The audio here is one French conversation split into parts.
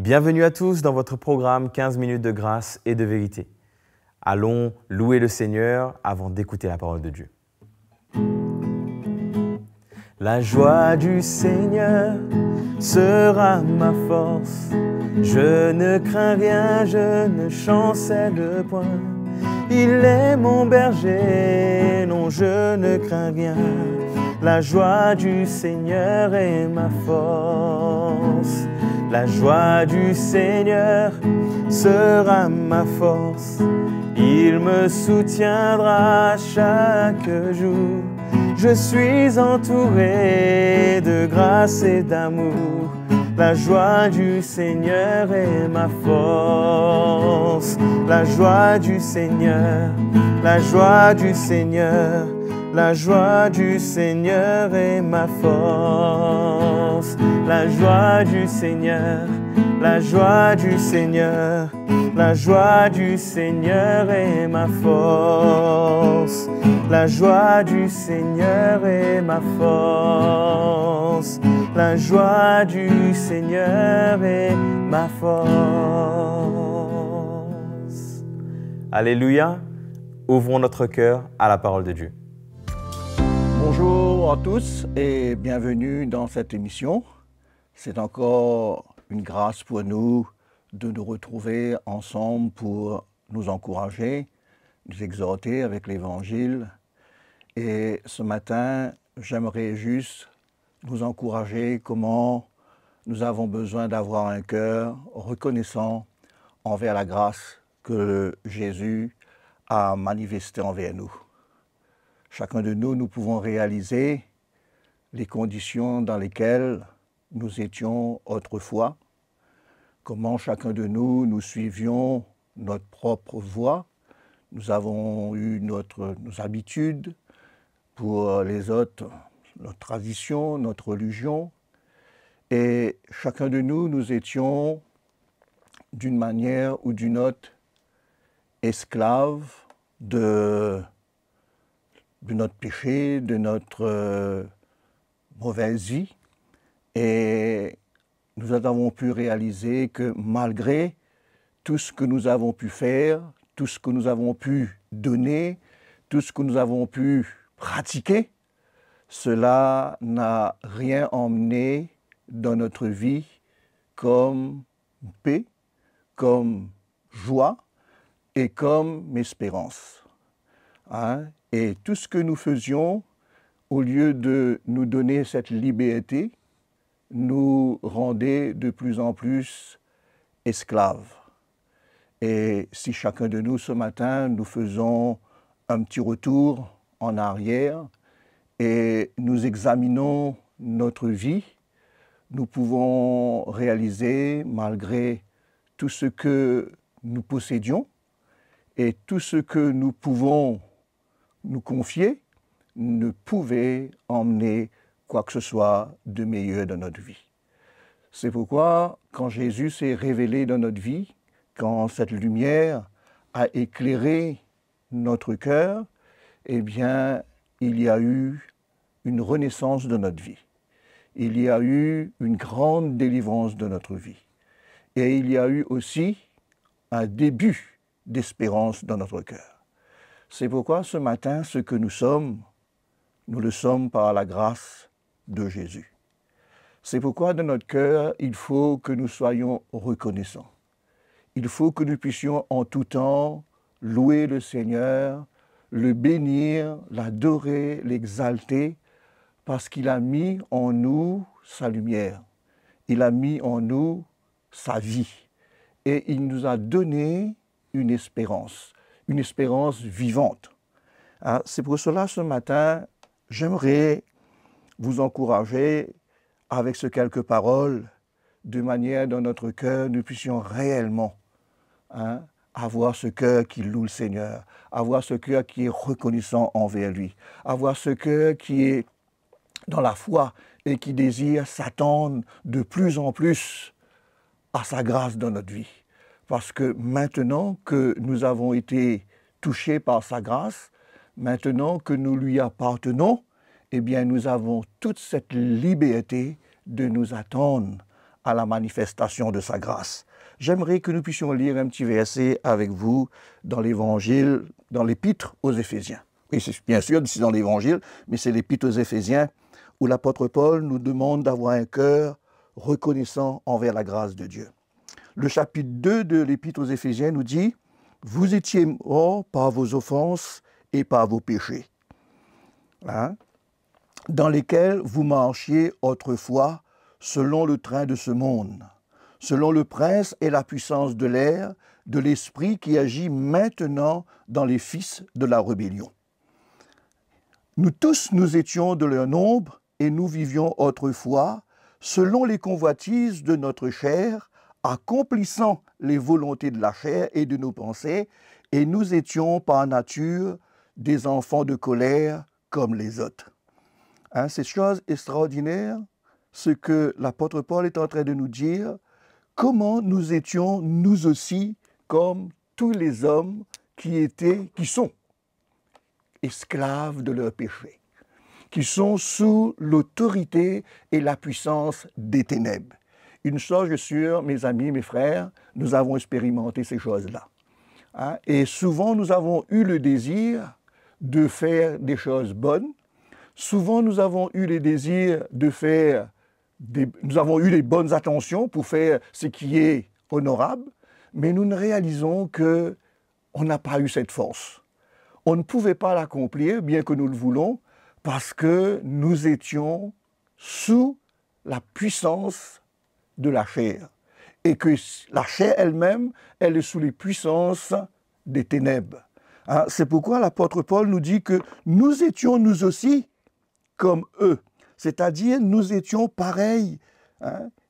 Bienvenue à tous dans votre programme 15 minutes de grâce et de vérité. Allons louer le Seigneur avant d'écouter la parole de Dieu. La joie du Seigneur sera ma force. Je ne crains rien, je ne chancelle point. Il est mon berger, non je ne crains rien. La joie du Seigneur est ma force. La joie du Seigneur sera ma force. Il me soutiendra chaque jour. Je suis entouré de grâce et d'amour. La joie du Seigneur est ma force. La joie du Seigneur, la joie du Seigneur, la joie du Seigneur est ma force. La joie du Seigneur, la joie du Seigneur, la joie du Seigneur est ma force. La joie du Seigneur est ma force. La joie du Seigneur est ma force. Alléluia. Ouvrons notre cœur à la parole de Dieu. Bonjour à tous et bienvenue dans cette émission. C'est encore une grâce pour nous de nous retrouver ensemble pour nous encourager, nous exhorter avec l'Évangile. Et ce matin, j'aimerais juste nous encourager comment nous avons besoin d'avoir un cœur reconnaissant envers la grâce que Jésus a manifestée envers nous. Chacun de nous, nous pouvons réaliser les conditions dans lesquelles nous étions autrefois, comment chacun de nous, nous suivions notre propre voie. Nous avons eu nos habitudes, pour les autres, notre tradition, notre religion. Et chacun de nous, nous étions d'une manière ou d'une autre esclaves de notre péché, de notre mauvaise vie. Et nous avons pu réaliser que malgré tout ce que nous avons pu faire, tout ce que nous avons pu donner, tout ce que nous avons pu pratiquer, cela n'a rien emmené dans notre vie comme paix, comme joie et comme espérance. Et tout ce que nous faisions, au lieu de nous donner cette liberté, nous rendait de plus en plus esclaves. Et si chacun de nous, ce matin, nous faisons un petit retour en arrière et nous examinons notre vie, nous pouvons réaliser, malgré tout ce que nous possédions et tout ce que nous pouvons nous confier, ne pouvait emmener quoi que ce soit de meilleur dans notre vie. C'est pourquoi, quand Jésus s'est révélé dans notre vie, quand cette lumière a éclairé notre cœur, eh bien, il y a eu une renaissance de notre vie. Il y a eu une grande délivrance de notre vie. Et il y a eu aussi un début d'espérance dans notre cœur. C'est pourquoi ce matin, ce que nous sommes, nous le sommes par la grâce de Jésus. C'est pourquoi dans notre cœur, il faut que nous soyons reconnaissants. Il faut que nous puissions en tout temps louer le Seigneur, le bénir, l'adorer, l'exalter, parce qu'il a mis en nous sa lumière. Il a mis en nous sa vie. Et il nous a donné une espérance vivante. C'est pour cela, ce matin, j'aimerais vous encourager avec ces quelques paroles, de manière dans notre cœur, nous puissions réellement avoir ce cœur qui loue le Seigneur, avoir ce cœur qui est reconnaissant envers lui, avoir ce cœur qui est dans la foi et qui désire s'attendre de plus en plus à sa grâce dans notre vie. Parce que maintenant que nous avons été touchés par sa grâce, maintenant que nous lui appartenons, eh bien nous avons toute cette liberté de nous attendre à la manifestation de sa grâce. J'aimerais que nous puissions lire un petit verset avec vous dans l'Évangile, dans l'Épître aux Éphésiens. Oui, c'est bien sûr, c'est dans l'Évangile, mais c'est l'Épître aux Éphésiens où l'apôtre Paul nous demande d'avoir un cœur reconnaissant envers la grâce de Dieu. Le chapitre 2 de l'Épître aux Éphésiens nous dit « Vous étiez morts par vos offenses et par vos péchés, dans lesquels vous marchiez autrefois selon le train de ce monde, selon le prince et la puissance de l'air, de l'esprit qui agit maintenant dans les fils de la rébellion. Nous tous, nous étions de leur nombre et nous vivions autrefois selon les convoitises de notre chair, accomplissant les volontés de la chair et de nos pensées, et nous étions par nature des enfants de colère comme les autres. » C'est chose extraordinaire, ce que l'apôtre Paul est en train de nous dire, comment nous étions, nous aussi, comme tous les hommes qui sont esclaves de leur péché, qui sont sous l'autorité et la puissance des ténèbres. Une chose est sûre, mes amis, mes frères, nous avons expérimenté ces choses-là. Et souvent, nous avons eu le désir de faire des choses bonnes. Souvent, nous avons eu le désir de faire nous avons eu les bonnes intentions pour faire ce qui est honorable, mais nous ne réalisons qu'on n'a pas eu cette force. On ne pouvait pas l'accomplir, bien que nous le voulons, parce que nous étions sous la puissance de la chair. Et que la chair elle-même, elle est sous les puissances des ténèbres. C'est pourquoi l'apôtre Paul nous dit que nous étions nous aussi comme eux. C'est-à-dire, nous étions pareils,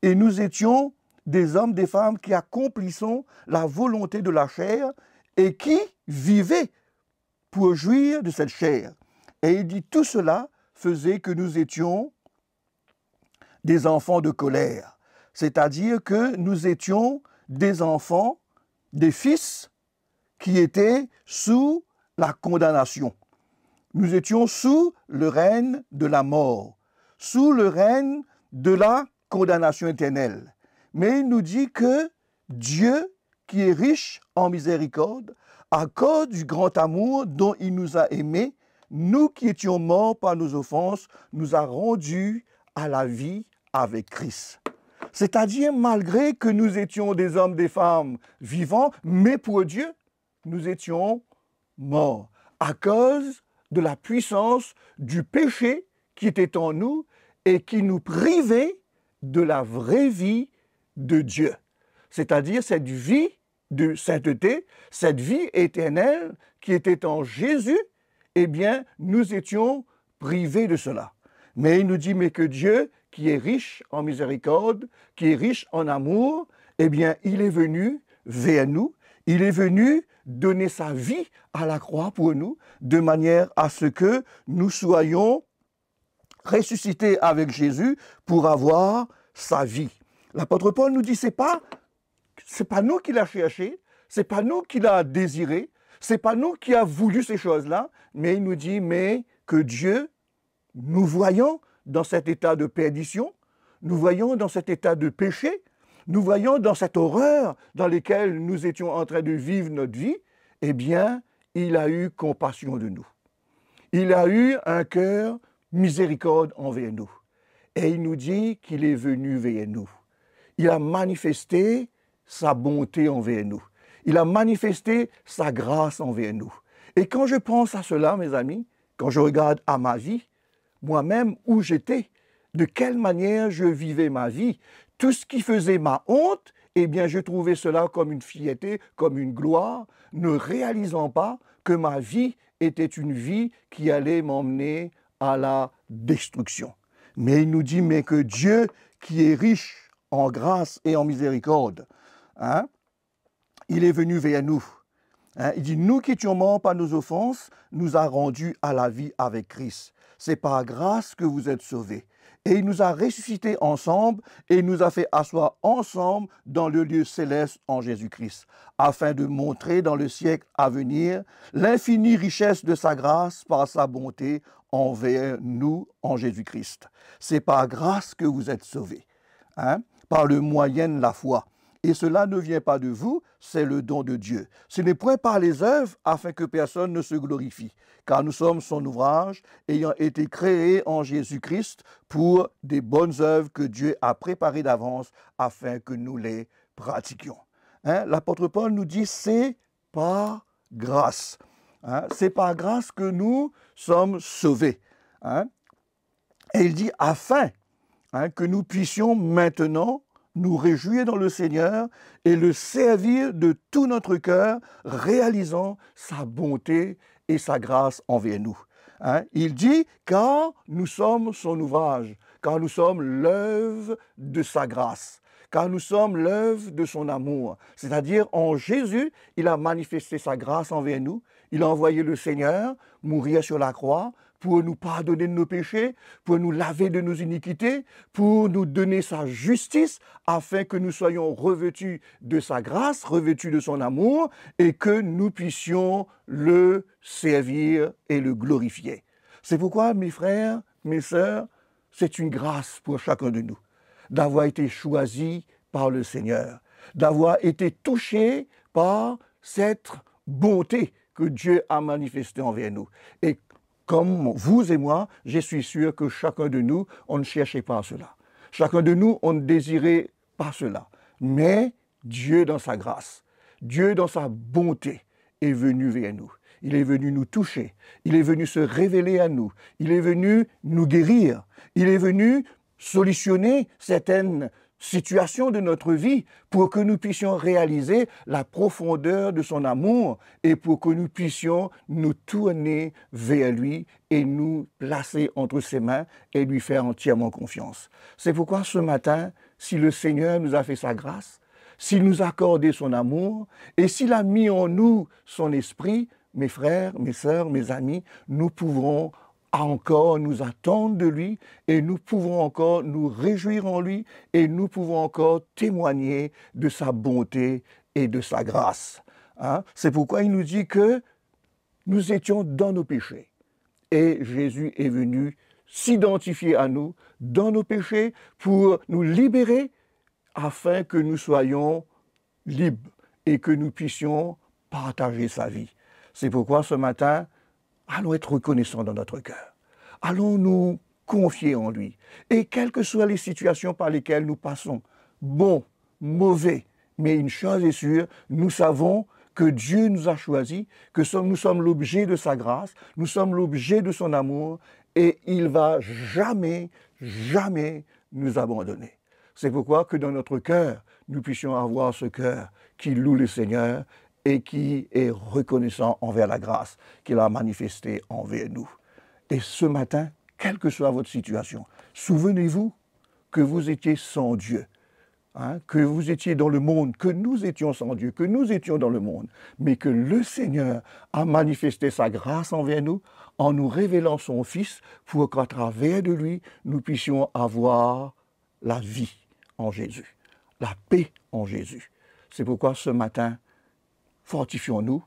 et nous étions des hommes, des femmes qui accomplissons la volonté de la chair et qui vivaient pour jouir de cette chair. Et il dit, tout cela faisait que nous étions des enfants de colère. C'est-à-dire que nous étions des enfants, des fils qui étaient sous la condamnation. Nous étions sous le règne de la mort, sous le règne de la condamnation éternelle. Mais il nous dit que Dieu, qui est riche en miséricorde, à cause du grand amour dont il nous a aimés, nous qui étions morts par nos offenses, nous a rendus à la vie avec Christ. C'est-à-dire, malgré que nous étions des hommes, des femmes vivants, mais pour Dieu, nous étions morts à cause de la puissance du péché qui était en nous et qui nous privait de la vraie vie de Dieu. C'est-à-dire cette vie de sainteté, cette vie éternelle qui était en Jésus, eh bien, nous étions privés de cela. Mais il nous dit, mais que Dieu, qui est riche en miséricorde, qui est riche en amour, eh bien, il est venu vers nous, il est venu donner sa vie à la croix pour nous, de manière à ce que nous soyons ressuscités avec Jésus pour avoir sa vie. L'apôtre Paul nous dit, c'est pas nous qui l'a cherché, c'est pas nous qui l'a désiré, c'est pas nous qui a voulu ces choses-là, mais il nous dit, mais que Dieu, nous voyons dans cet état de perdition, nous voyons dans cet état de péché, nous voyons dans cette horreur dans laquelle nous étions en train de vivre notre vie, eh bien, il a eu compassion de nous. Il a eu un cœur miséricorde envers nous. Et il nous dit qu'il est venu vers nous. Il a manifesté sa bonté envers nous. Il a manifesté sa grâce envers nous. Et quand je pense à cela, mes amis, quand je regarde à ma vie, moi-même, où j'étais, de quelle manière je vivais ma vie, tout ce qui faisait ma honte, eh bien, je trouvais cela comme une fierté, comme une gloire, ne réalisant pas que ma vie était une vie qui allait m'emmener à la destruction. Mais il nous dit, mais que Dieu, qui est riche en grâce et en miséricorde, il est venu vers nous. Il dit, nous qui étions morts par nos offenses, nous a rendus à la vie avec Christ. C'est par grâce que vous êtes sauvés. Et il nous a ressuscités ensemble et il nous a fait asseoir ensemble dans le lieu céleste en Jésus-Christ, afin de montrer dans le siècle à venir l'infinie richesse de sa grâce par sa bonté envers nous en Jésus-Christ. C'est par grâce que vous êtes sauvés. par le moyen de la foi. Et cela ne vient pas de vous, c'est le don de Dieu. Ce n'est point par les œuvres afin que personne ne se glorifie, car nous sommes son ouvrage, ayant été créés en Jésus-Christ pour des bonnes œuvres que Dieu a préparées d'avance afin que nous les pratiquions. L'apôtre Paul nous dit, c'est par grâce. C'est par grâce que nous sommes sauvés. Et il dit, afin que nous puissions maintenant nous réjouir dans le Seigneur et le servir de tout notre cœur, réalisant sa bonté et sa grâce envers nous. Il dit, car nous sommes son ouvrage, car nous sommes l'œuvre de sa grâce, car nous sommes l'œuvre de son amour. C'est-à-dire, en Jésus, il a manifesté sa grâce envers nous, il a envoyé le Seigneur mourir sur la croix, pour nous pardonner de nos péchés, pour nous laver de nos iniquités, pour nous donner sa justice, afin que nous soyons revêtus de sa grâce, revêtus de son amour, et que nous puissions le servir et le glorifier. C'est pourquoi, mes frères, mes sœurs, c'est une grâce pour chacun de nous, d'avoir été choisis par le Seigneur, d'avoir été touchés par cette bonté que Dieu a manifestée envers nous. Et comme vous et moi, je suis sûr que chacun de nous, on ne cherchait pas cela. Chacun de nous, on ne désirait pas cela. Mais Dieu, dans sa grâce, Dieu, dans sa bonté, est venu vers nous. Il est venu nous toucher. Il est venu se révéler à nous. Il est venu nous guérir. Il est venu solutionner certaines situation de notre vie pour que nous puissions réaliser la profondeur de son amour et pour que nous puissions nous tourner vers lui et nous placer entre ses mains et lui faire entièrement confiance. C'est pourquoi ce matin, si le Seigneur nous a fait sa grâce, s'il nous a accordé son amour et s'il a mis en nous son esprit, mes frères, mes sœurs, mes amis, nous pouvons encore nous attendre de lui et nous pouvons encore nous réjouir en lui et nous pouvons encore témoigner de sa bonté et de sa grâce. C'est pourquoi il nous dit que nous étions dans nos péchés et Jésus est venu s'identifier à nous dans nos péchés pour nous libérer afin que nous soyons libres et que nous puissions partager sa vie. C'est pourquoi ce matin, allons être reconnaissants dans notre cœur. Allons nous confier en lui. Et quelles que soient les situations par lesquelles nous passons, bon, mauvais, mais une chose est sûre, nous savons que Dieu nous a choisis, que nous sommes l'objet de sa grâce, nous sommes l'objet de son amour, et il ne va jamais, jamais nous abandonner. C'est pourquoi que dans notre cœur, nous puissions avoir ce cœur qui loue le Seigneur et qui est reconnaissant envers la grâce qu'il a manifestée envers nous. Et ce matin, quelle que soit votre situation, souvenez-vous que vous étiez sans Dieu, que vous étiez dans le monde, que nous étions sans Dieu, que nous étions dans le monde, mais que le Seigneur a manifesté sa grâce envers nous en nous révélant son Fils pour qu'à travers de lui, nous puissions avoir la vie en Jésus, la paix en Jésus. C'est pourquoi ce matin, fortifions-nous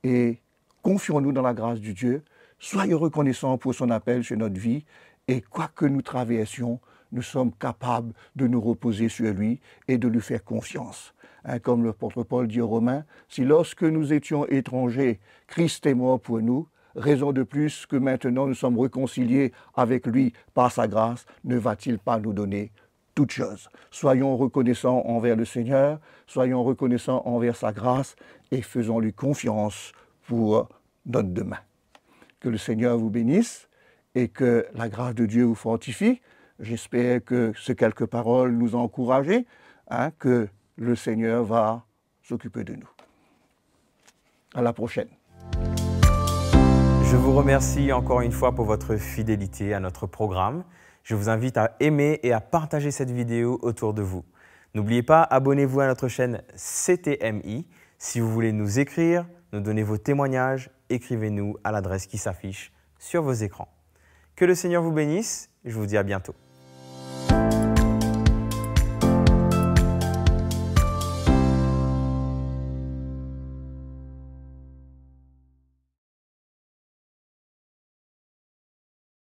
et confions-nous dans la grâce de Dieu. Soyons reconnaissants pour son appel sur notre vie et quoi que nous traversions, nous sommes capables de nous reposer sur lui et de lui faire confiance. Comme l'apôtre Paul dit aux Romains, si lorsque nous étions étrangers, Christ est mort pour nous, raison de plus que maintenant nous sommes réconciliés avec lui par sa grâce, ne va-t-il pas nous donner toutes choses? Soyons reconnaissants envers le Seigneur, soyons reconnaissants envers sa grâce et faisons-lui confiance pour notre demain. Que le Seigneur vous bénisse et que la grâce de Dieu vous fortifie. J'espère que ces quelques paroles nous ont encouragés, que le Seigneur va s'occuper de nous. À la prochaine. Je vous remercie encore une fois pour votre fidélité à notre programme. Je vous invite à aimer et à partager cette vidéo autour de vous. N'oubliez pas, abonnez-vous à notre chaîne CTMI. Si vous voulez nous écrire, nous donner vos témoignages, écrivez-nous à l'adresse qui s'affiche sur vos écrans. Que le Seigneur vous bénisse, je vous dis à bientôt.